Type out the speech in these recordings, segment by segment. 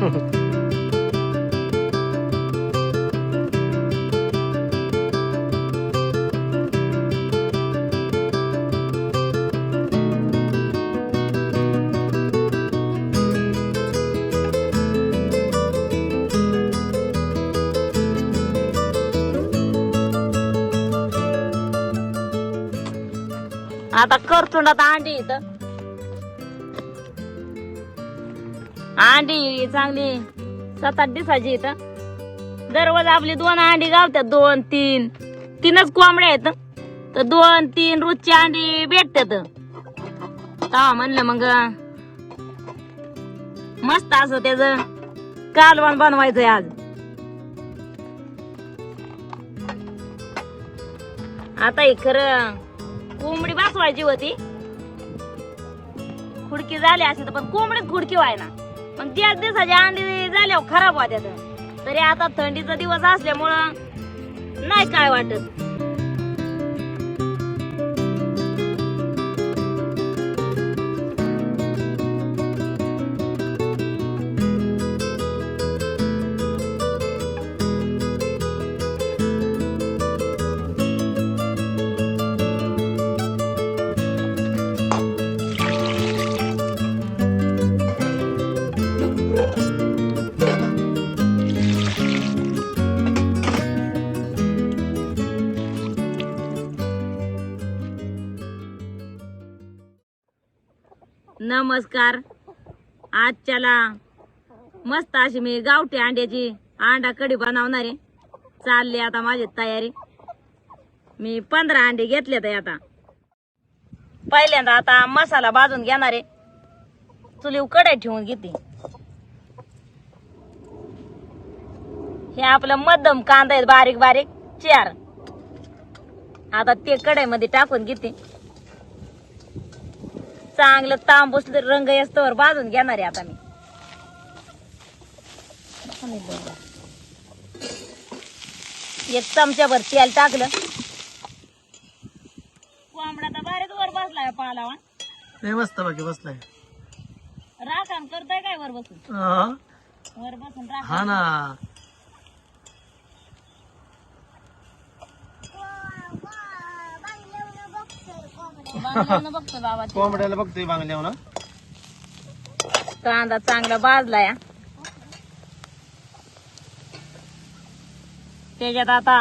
आता करचुंडात अंडी इथं अंडी चांगली 7-8 दिवसाची इथं दररोज आपली 2 अंडी गावतात 2-3 कोंबड्या आहेत तर 2-3 रोजची अंडी भेटतात तेव्हा म्हणलं मग मस्त असं त्याच कालवण बनवायचंय आज आता हे खरं कोंबडी बसवायची होती खुडकी झाली अशी तर पण कोंबडीच खुडकी व्हायना मग 4 दिवसाची अंडी झाल्यावर खराब होत्यात तरी आता थंडीचा दिवस असल्यामुळं नाही काय वाटत नमस्कार आजच्याला मस्त अशी मी गावठी अंड्याची अंडा कढी बनवणार आहे चालली आता माझी तयारी मी 15 अंडे घेतलेत आता पहिल्यांदा आता मसाला भाजून घेणार आहे चुलीवर कढई ठेवून घेते हे आपलं मध्यम कांदा आहे बारीक बारीक 4 आता ते कढईमध्ये टाकून घेते चांगलं तांबूस रंग येस्तोवर भाजून घेणार आहे आता मी 1 चमच्याभर तेल टाकलं कोंबडा तर बारीक वर बसलाय पालावा नाही मस्त बाकी बसलाय राखण करताय काय वर बसून वर बसून राखण हा ना बांगल्यावरनं बघतो बाबा ते. कोंबड्याला बघतोय बांगल्यावर ना कांदा चांगला भाजलाय त्याच्यात आता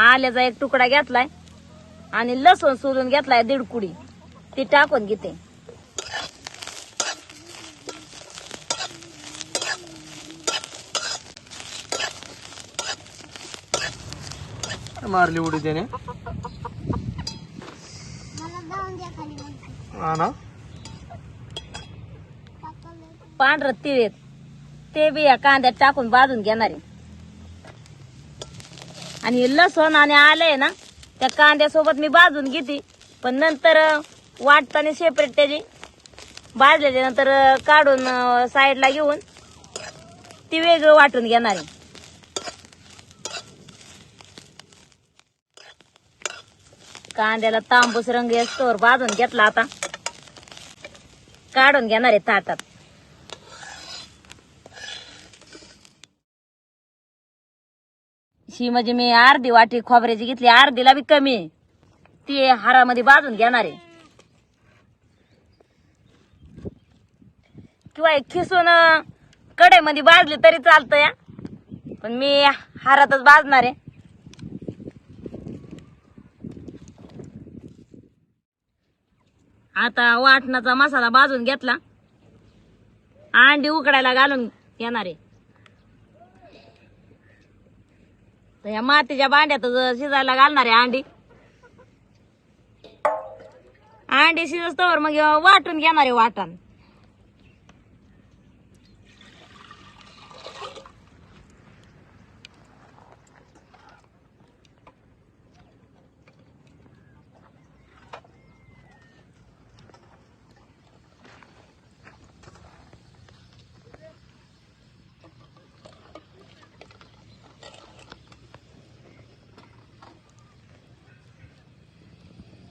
आल्याचा 1 तुकडा घेतलाय आणि लसूण सोलून घेतलाय 1.5 कुडी ती टाकून घेते मारली उडी त्याने हा ना पांढरं तीळ ते बी या कांद्यात टाकून भाजून घेणार आहे आणि लसूण आणि आलंय ना त्या कांद्यासोबत मी भाजून घेते पण नंतर वाटताना सेपरेट त्याची भाजल्याच्या नंतर काढून साईडला घेऊन ती वेगळं वाटून घेणार आहे कांद्याला तांबूस रंग येस्तोवर भाजून घेतला आता काढून घेणार आहे ताटात शी म्हणजे मी अर्धी वाटी खोबऱ्याची घेतली अर्धीला बी कमी आहे ती हारामध्ये भाजून घेणार आहे किंवा खिसून कढईमध्ये भाजली तरी चालतंय पण मी हारातच भाजणार आहे आता वाटणाचा मसाला भाजून घेतला अंडी उकडायला घालून घेणार आहे तर या मातीच्या भांड्यात शिजायला घालणार आहे अंडी शिजस्तोवर मग वाटून घेणार आहे वाटण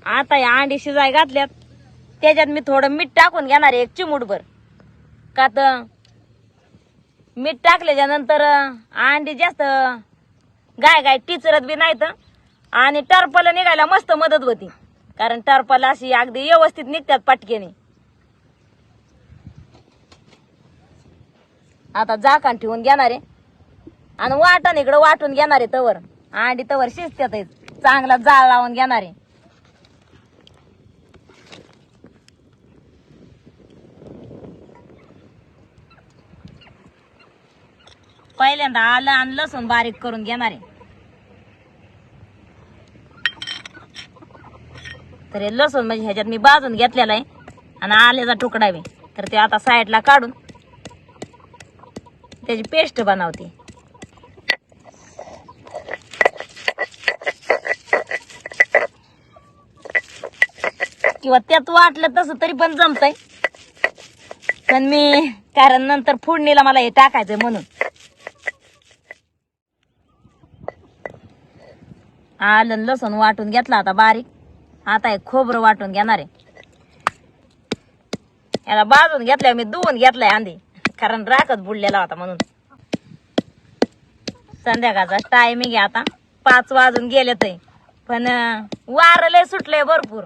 आता या अंडी शिजाय घातल्यात त्याच्यात मी थोडं मीठ टाकून घेणार आहे 1 चिमूटभर का तर मीठ टाकल्याच्या नंतर अंडी जास्त गाय गाय टिचरत बी नाहीत आणि टरपाला निघायला मस्त मदत होती, कारण टरपाला अशी अगदी व्यवस्थित निघतात पटकेने. आता झाकण ठेवून घेणार आहे आणि वाटण इकडे वाटून घेणार आहे. तवर अंडी तवर शिजतात, चांगला जाळ लावून घेणार आहे. पहिल्यांदा आलं आणि लसूण बारीक करून घेणार आहे. तर हे लसूण म्हणजे ह्याच्यात मी भाजून घेतलेला आहे आणि आल्याचा तुकडा आहे, तर ते आता साईडला काढून त्याची पेस्ट बनवते. किंवा त्यात वाटलं तसं तरी पण जमतंय, पण मी कारण नंतर फोडणीला मला हे टाकायचंय म्हणून. आलं लसूण वाटून घेतला आता बारीक. आता हे खोबरं वाटून घेणार आहे. याला भाजून घेतलंय मी, धुवून घेतलाय आधी, कारण राखत बुडलेला होता म्हणून. संध्याकाळचा टायमिंग आहे आता, 5 वाजून गेले ते, पण वारं लय सुटलंय भरपूर.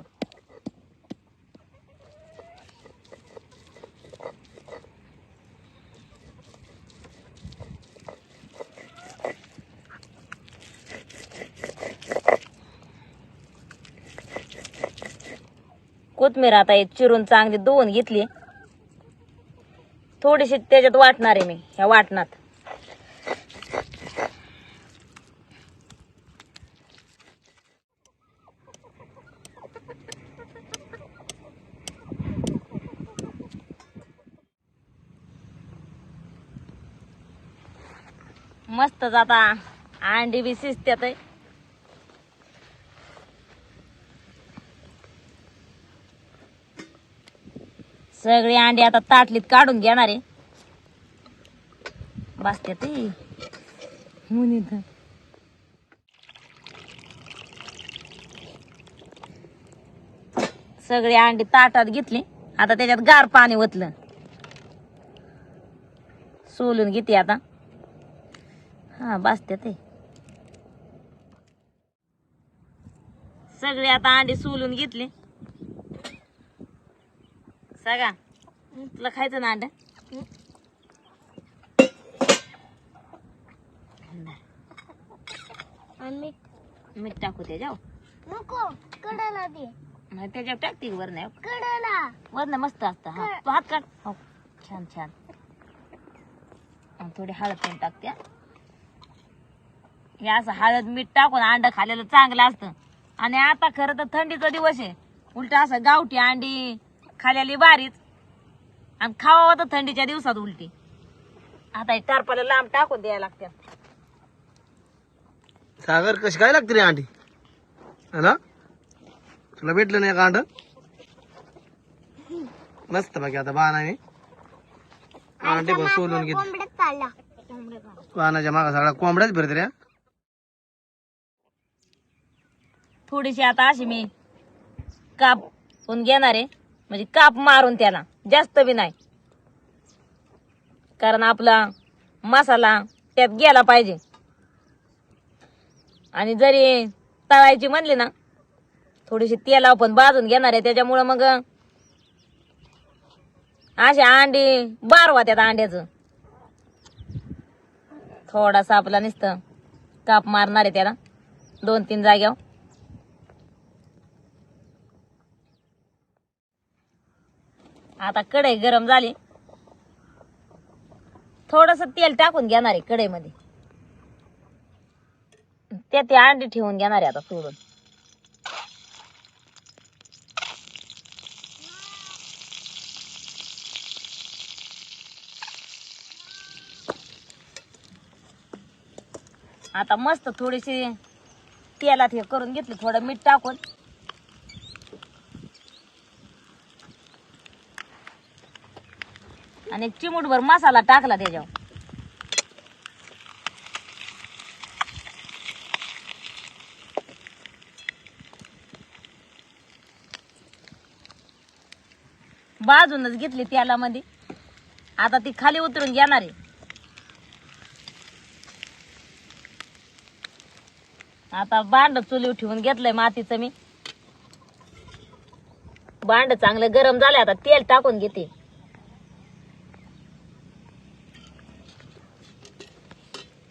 कोथमीर आता एक चिरून चांगली धुवून घेतली. थोडीशी त्याच्यात वाटणार आहे मी, ह्या वाटणात. मस्तच आता अंडी बी शिजत्यात. सगळी अंडी आता ताटलीत काढून घेणार आहे. बसते ते मुनीत. सगळी अंडी ताटात घेतली. आता त्याच्यात गार पाणी ओतलं, सोलून घेते आता. हा बसते ते सगळी आता अंडी सोलून घेतली. सगळा तुला खायचं ना अंड? मीठ टाकू त्याच्यावर. नको कडाला दे. नाही त्याच्यावर टाकते वर, नाही कडाला वर ना मस्त असतं. हा तू हात काढ. हो छान छान. थोडी हळद पण टाकते. हे असं हळद मीठ टाकून अंड खाल्लेलं चांगलं असतं. आणि आता खरं तर थंडीचा दिवस आहे, उलट असं गावठी अंडी खाल्लेली बारीच, आणि खावावं तर थंडीच्या दिवसात उलटी. आता हे टारपाला लांब टाकून द्यायला लागते. सागर कशी काय लागते रे अंडी? ना तुला भेटलं नाही का अंड? मस्त बाकी आता बाणाने अंडे पण सोलून घेतले. कोंबड्यात चालला. बाणाच्या मागा सगळा कोंबड्याच फिरत रे. थोडीशी आता अशी मी कापून घेणार आहे, म्हणजे काप मारून त्याला, जास्त बी नाही, कारण आपला मसाला त्यात गेला पाहिजे. आणि जरी तळायची म्हणली ना, थोडीशी तेलावर पण भाजून घेणार आहे. त्याच्यामुळं मग अशा अंडी बारवा त्यात अंड्याचं. थोडासा आपला नुसतं काप मारणार आहे त्याला 2-3 जाग्यावर. आता कढई गरम झाली, थोडस तेल टाकून घेणार आहे कढईमध्ये. त्यात ते अंडी ठेवून घेणार आहे आता सोडून. आता मस्त थोडीशी तेलात हे करून घेतली, थोडं मीठ टाकून. आणि एक चिमूटभर मसाला टाकला त्याच्यावर. भाजूनच घेतली तेलामध्ये. आता ती खाली उतरून घेणार आहे. आता भांड चुलीवर ठेवून घेतलंय मातीचं मी. भांड चांगलं गरम झालंय, आता तेल टाकून घेते.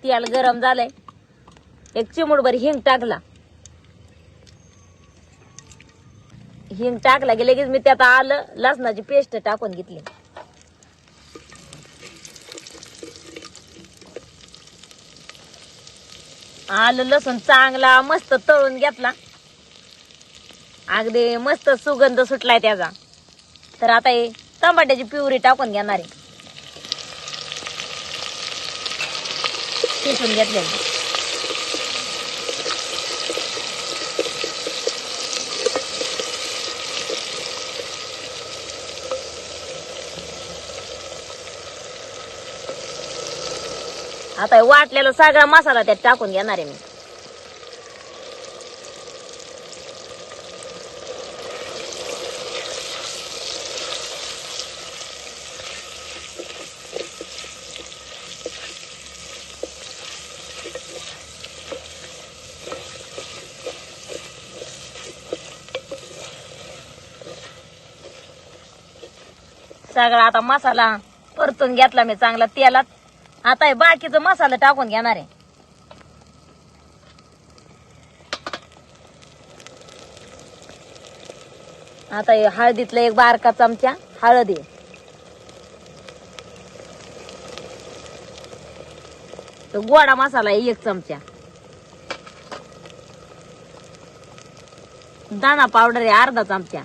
तेल गरम झालंय, एक चिमूटभर हिंग टाकला. हिंग टाकला की लगेच मी त्यात आलं लसणाची पेस्ट टाकून घेतली. आलं लसूण चांगला मस्त तळून घेतला. अगदी मस्त सुगंध सुटलाय त्याचा. तर आता हे टमाट्याची प्युरी टाकून घेणार आहे, किसून घेतलेली. आता हे वाटलेला सगळा मसाला त्यात टाकून घेणार आहे मी. सगळा आता मसाला परतून घेतला मी चांगला तेलात. आता हे बाकीचा मसाला टाकून घेणार आहे. आता हे हळदीतला एक बारका चमचा हळद आहे. तो गोडा मसाला आहे 1 चमचा. दाणा पावडर आहे अर्धा चमचा.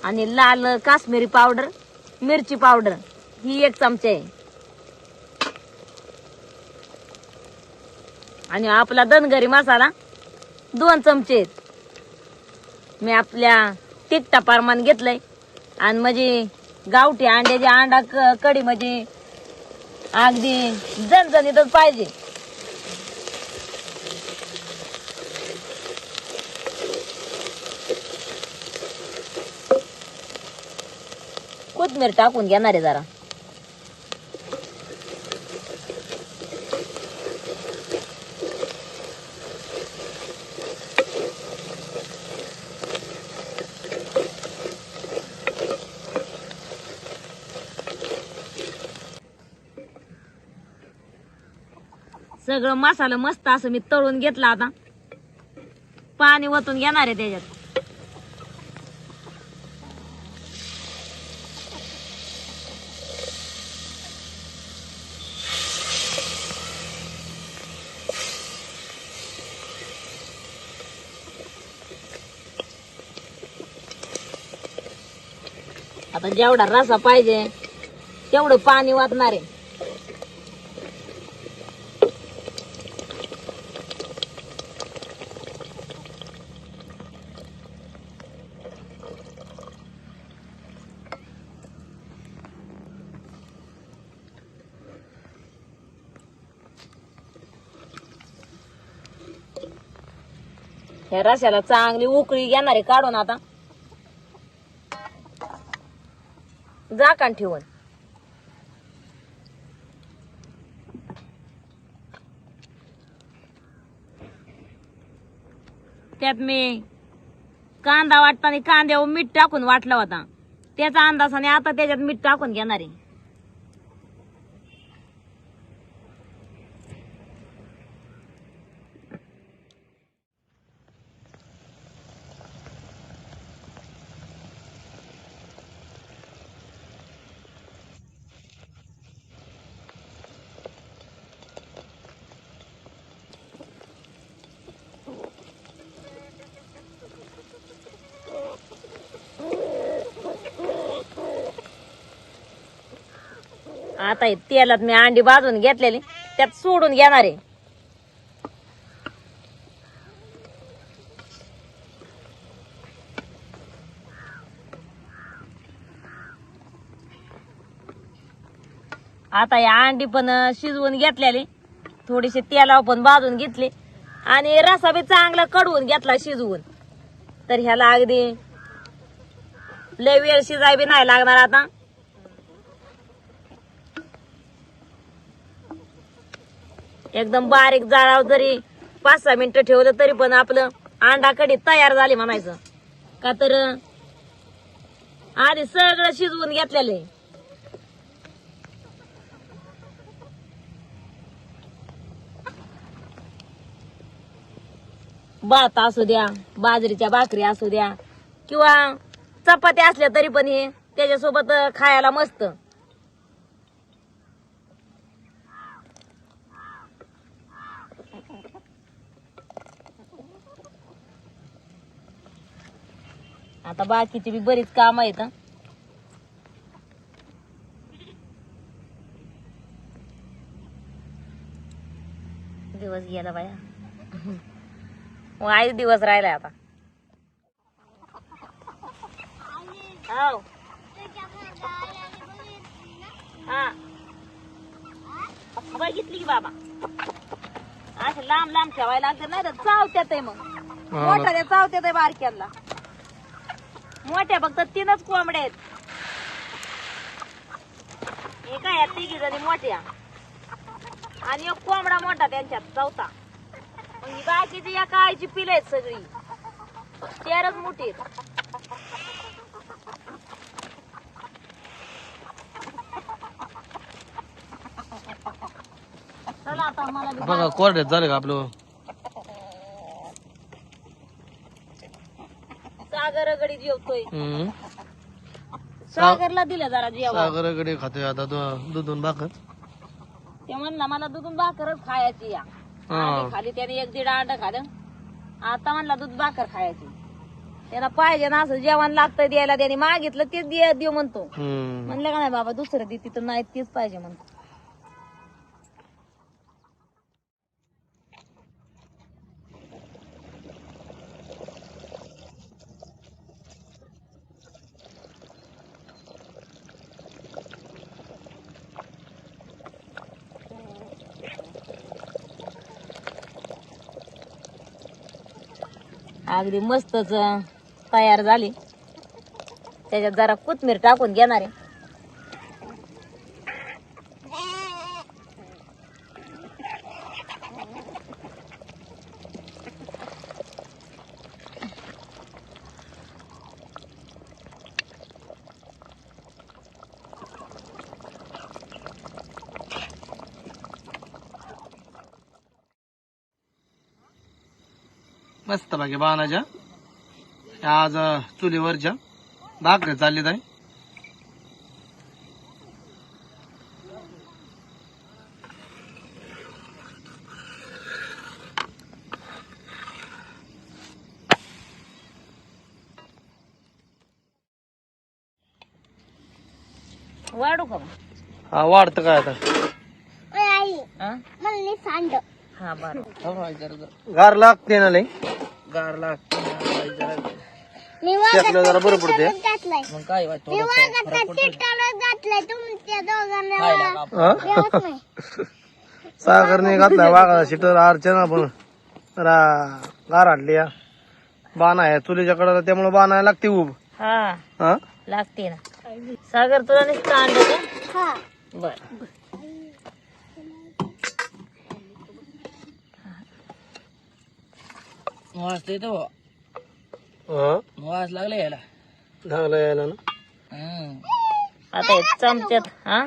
आणि लाल काश्मीरी पावडर मिरची पावडर ही 1 चमचा आहे. आणि आपला धनगरी मसाला 2 चमचे आहेत. मी आपल्या तिखटा प्रमाण घेतलंय. आणि म्हणजे गावठी अंड्याची अंडा कढी म्हणजे अगदी झणझणीतच पाहिजे. कोथिंबीर टाकून घेणार आहे जरा. सगळं मसाला मस्त असं मी तळून घेतला. आता पाणी ओतून घेणार आहे त्याच्यात. आता जेवढा रसा पाहिजे तेवढं पाणी वाटणार आहे. ह्या रस्याला चांगली उकळी घेणार आहे काढून. आता झाकण ठेवून त्यात मी कांदा वाटताना कांद्यावर मीठ टाकून वाटला होता त्याचा अंदाजाने आता त्याच्यात मीठ टाकून घेणार आहे. आता हे तेलात मी अंडी भाजून घेतलेली त्यात सोडून घेणार आहे. आता या अंडी पण शिजवून घेतलेली, थोडीशी तेलावर पण भाजून घेतली आणि रसा बी चांगला कडवून घेतला शिजवून. तर ह्याला अगदी लय वेळ शिजाय बी नाही लागणार. आता एकदम बारीक जाळावर जरी 5-6 मिनिटं ठेवलं तरी पण आपलं अंडा कढी तयार झाली म्हणायचं. का तर आधी सगळं शिजवून घेतलेलं आहे. भात असू द्या, बाजरीच्या भाकरी असू द्या किंवा चपात्या असल्या तरी पण हे त्याच्यासोबत खायला मस्त. आता बाकीची बी बरीच काम आहेत. दिवस गेला बाया. वाईट दिवस राहिलाय आता. हाव. हा बघितली की बाबा. असे लांब लांब ठेवायला लागते नाही तर चावत्यात आहे. मग मोठ्या चावत्यात आहे बारक्याला. मोठ्या फक्त 3च कोंबड्या आहेत. एका या 3 जणी मोठ्या आणि एक कोंबडा मोठा त्यांच्यात 4था. मग ही बाकीची या काळीची पिलं आहेत सगळी. 4च मोठी आहेत. चला आता मला बघा कोरड्यात झालं का आपलं. सागर गडी जेवतोय. सागरला दिलं जरा जेवण. सागराकडे खातोय आता दूधून भाकर. ते म्हणला मला दूध भाकरच खायची या. खाली त्याने 1-1.5 अंड खाल्लं. आता म्हणला दूध भाकर खायची. त्याला पाहिजे ना असं जेवण लागतं द्यायला. त्याने मागितलं तेच देऊ म्हणतो. म्हणलं का नाही बाबा दुसरं दे तिथं नाही तेच पाहिजे म्हणतो. अगदी मस्तच तयार झाली. त्याच्यात जरा कोथिंबीर टाकून घेणार आहे. मस्त बाकी बाणाच्या आज चुलीवरच्या भाकरी चालली आहे. वाढू का? हा वाढतं काय आता. आई हा? मला सांड. हा बरं. गार लागते ना लई. गार लागते मी शेकलं जरा बरं पडते. घातलाय. मग काय मी वागात चिट्टाला घातलाय. तुमच्या दोघांना देवत नाही. सागरने घातला वाघा शिटर अर्चना पण जरा गार हाटली या. बाणा आहे चुलीच्या कडेला त्यामुळे बाणा लागते उभ. हा लागते ना. सागर तुला नुसतं अंड का? हा बर. वाजते तो वाज लागला यायला ना. आता हे चमच्यात हा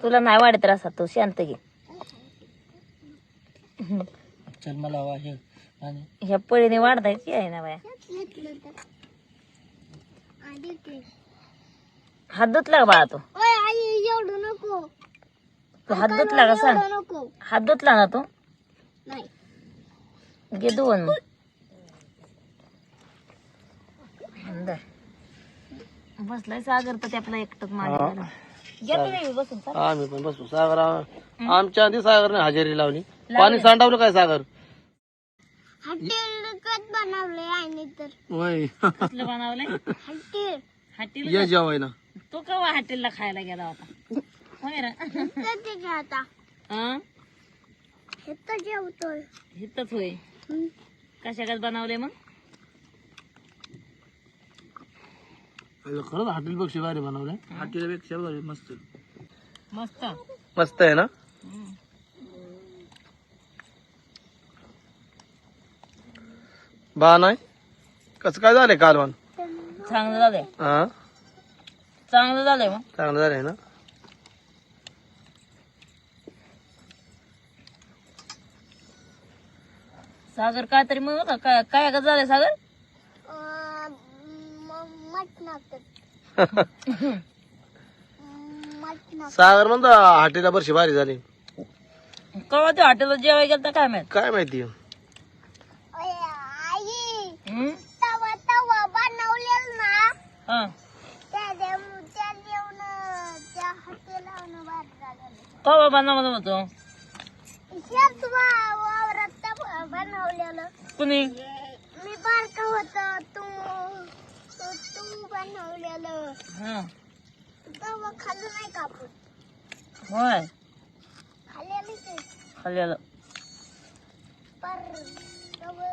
तुला नाही वाढत रसा. तू शांत घे. चल मला ह्या पळीने वाढतायची आहे ना बाया. हात धुतला का बाळा? तू आई एवढं नको. तू हात धुतला का सांग? नको. हात धुतला ना तू? नाही. घे धुवून मग. बसलाय सागर तर त्याला एकटच माझ्या घेतो बसून. आम्ही पण बसू. सागर आमच्या आधी सागरने हजेरी लावली. पाणी सांडावलं काय सागर? हॉटेल कट बनवले आईने तर. वय कसलं बनवलंय? हॉटेल. हॉटेल ये जेवायला. तो केव्हा हॉटेलला खायला गेला होता? होय रे. ते आता हा हे तर जेवतोय. हितच होय. कशागत बनवले मग? खरंच हॉटेल पेक्षा भारी बनवलंय. हॉटेल पेक्षा भारी. मस्त मस्त मस्त आहे ना. बा नाही कसं काय झालंय कालवान? चांगलं झालंय, हा चांगलं झालंय मग. चांगलं झालंय ना. सागर काय तरी मग होता, काय काय का झालंय सागर? सागर म्हणतो हाटेला बरशी भारी झाली. कवा ते हॉटेलला जेवाय गेलता काय माहित. काय माहिती. आई हम्म? तवा तवा बनवलेलं ना हा. त्या जेवण त्या हॉटेलावरून बाहेर झालेलं. कवा बनवलं होतं? शेत वावरात तवा बनवलेलं. कुणी? मी बारका होतो तू बनवलेलं. हा. तवा खाल्लं नाही का आपण? होय, खाल्लेलं ते खाल्लेलं. पर तवा